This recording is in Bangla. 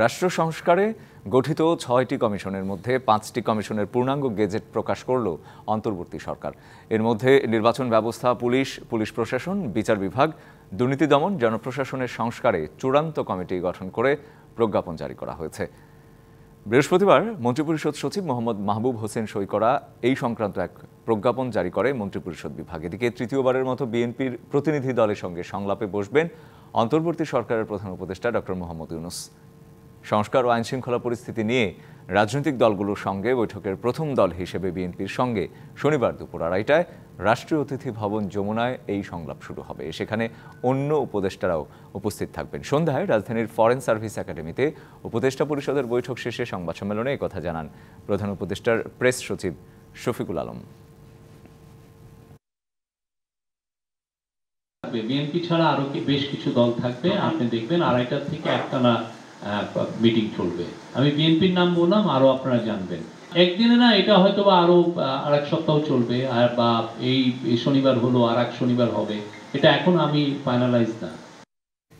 রাষ্ট্র সংস্কারে গঠিত ৬টি কমিশনের মধ্যে ৫টি কমিশনের পূর্ণাঙ্গ গেজেট প্রকাশ করল অন্তর্বর্তী সরকার। এর মধ্যে নির্বাচন ব্যবস্থা, পুলিশ প্রশাসন, বিচার বিভাগ, দুর্নীতি দমন, জনপ্রশাসনের সংস্কারে চূড়ান্ত কমিটি গঠন করে প্রজ্ঞাপন জারি করা হয়েছে। বৃহস্পতিবার মন্ত্রিপরিষদ সচিব মোহাম্মদ মাহবুব হোসেন সই করা এই সংক্রান্ত এক প্রজ্ঞাপন জারি করে মন্ত্রিপরিষদ বিভাগ। এদিকে তৃতীয়বারের মতো বিএনপির প্রতিনিধি দলের সঙ্গে সংলাপে বসবেন অন্তর্বর্তী সরকারের প্রধান উপদেষ্টা ডক্টর মোহাম্মদ ইউনূস। সংস্কার ও আইনশৃঙ্খলা পরিস্থিতি নিয়ে রাজনৈতিক দলগুলোর সঙ্গে বৈঠকের প্রথম দল হিসেবে বিএনপির সঙ্গে শনিবার দুপুর ২:৩০টায় রাষ্ট্রীয় অতিথি ভবন যমুনায় এই সংলাপ শুরু হবে। সেখানে অন্য উপদেষ্টারাও উপস্থিত থাকবেন। সন্ধ্যায় রাজধানীর ফরেন সার্ভিস একাডেমিতে উপদেষ্টা পরিষদের বৈঠক শেষে সংবাদ সম্মেলনে একথা জানান প্রধান উপদেষ্টার প্রেস সচিব শফিকুল আলম। বিএনপি ছাড়া আরো বেশ কিছু দল থাকবে, আপনি দেখবেন ২:৩০ থেকে একটানা মিটিং চলবে। আমি বিএনপির নাম বললাম, আরো আপনারা জানবেন। একদিনে না, এটা হয়তো বা আরো আরেক সপ্তাহ চলবে, আর বা এই শনিবার হলো আর এক শনিবার হবে, এটা এখন আমি ফাইনালাইজ না।